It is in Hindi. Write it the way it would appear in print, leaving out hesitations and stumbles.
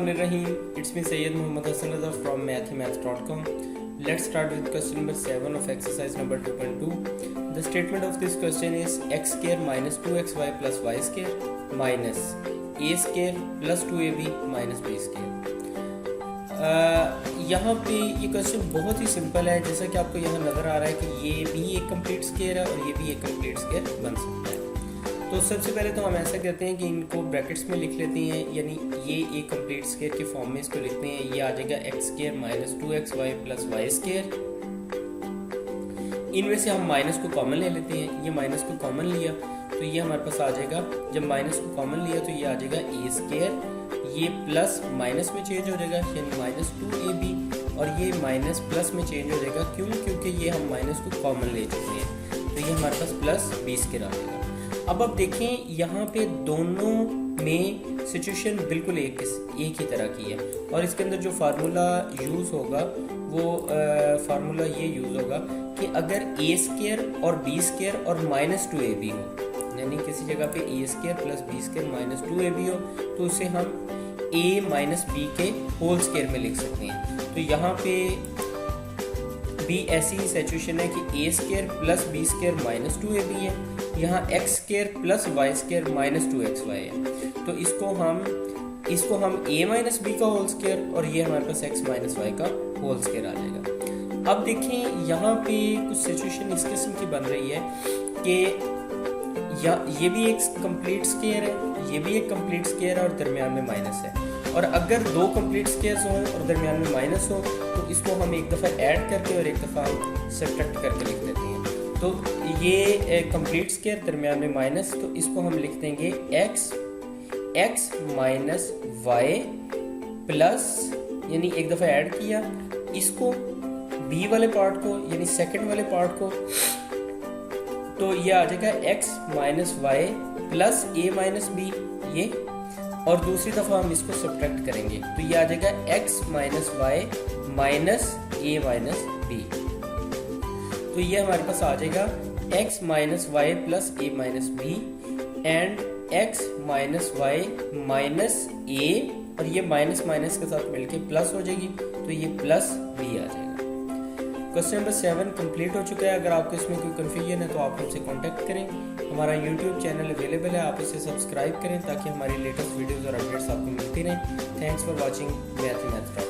Bismillahirrahmanirrahim. It's me Sayyid Muhammad Hassan Raza from mathemaths.com. Let's start with question number 7 of exercise number 2.2. The statement of this question is x square minus 2xy plus y square minus a square plus 2ab minus b square. यहाँ पे ये क्वेश्चन बहुत ही सिंपल है, जैसा कि आपको यहाँ नज़र आ रहा है कि ये भी एक कंप्लीट स्क्वायर है और ये भी एक कंप्लीट स्क्वायर बन सकता है। तो सबसे पहले तो हम ऐसा करते हैं कि इनको ब्रैकेट्स में लिख लेते हैं, यानी ये एक कंप्लीट स्क्वायर के फॉर्म में इसको लिखते हैं। ये आ जाएगा X square minus 2xy plus Y square. इनमें से हम माइनस को कॉमन ले लेते हैं। ये माइनस को कॉमन लिया तो ये हमारे पास आ जाएगा, जब माइनस को कॉमन लिया तो ये आ जाएगा ए स्क्वायर। ये प्लस माइनस में चेंज हो जाएगा यानी माइनस 2ab, और ये माइनस प्लस में चेंज हो जाएगा क्यों? क्योंकि ये हम माइनस को कॉमन ले चुके हैं, तो ये हमारे पास प्लस 20 के आ जाएगा। अब आप देखें यहाँ पे दोनों में सिचुएशन बिल्कुल एक ही तरह की है, और इसके अंदर जो फार्मूला यूज़ होगा वो फार्मूला ये यूज़ होगा कि अगर ए स्क्वायर और बी स्क्वायर और माइनस 2ab हो, यानी किसी जगह पे A square plus B square minus 2ab हो, तो उसे हम a माइनस बी के होल स्क्वायर में लिख सकते हैं। तो यहाँ पे भी ऐसी ही सिचुएशन है कि A square plus B square minus 2ab है, यहाँ X square plus Y square minus 2xy है। तो इसको हम a माइनस बी का होल स्क्वायर और ये हमारे पास x माइनस वाई का होल स्क्वायर आ जाएगा। अब देखें यहाँ पे कुछ सिचुएशन इस किस्म की बन रही है कि ये भी एक कंप्लीट स्क्वायर है, ये भी एक कंप्लीट स्क्वायर है और दरमियान में माइनस है। और अगर दो कंप्लीट स्क्वायर्स हों और दरमियान में माइनस हो तो इसको हम एक दफ़ा ऐड करके और एक दफ़ा हम सब्ट्रैक्ट करके लिख देते हैं। तो ये कंप्लीट स्क्वायर दरमियान में माइनस, तो इसको हम लिख देंगे x माइनस वाई प्लस, यानी एक दफ़ा ऐड किया इसको b वाले पार्ट को यानी सेकंड वाले पार्ट को, तो ये आ जाएगा x minus Y plus a minus B ये, और दूसरी दफ़ा हम इसको सब्ट्रैक्ट करेंगे तो ये आ जाएगा x minus Y minus a minus B. तो ये हमारे पास आ जाएगा x minus Y plus a minus B and x minus Y minus a, और ये माइनस माइनस के साथ मिलके प्लस हो जाएगी तो ये प्लस b आ जाएगा। क्वेश्चन नंबर 7 कंप्लीट हो चुका है। अगर आपको इसमें कोई कन्फ्यूजन है तो आप हमसे कांटेक्ट करें। हमारा यूट्यूब चैनल अवेलेबल है, आप इसे सब्सक्राइब करें ताकि हमारी लेटेस्ट वीडियोज़ और अपडेट्स आपको मिलती रहें। Thanks for watching मैथमेथ्स।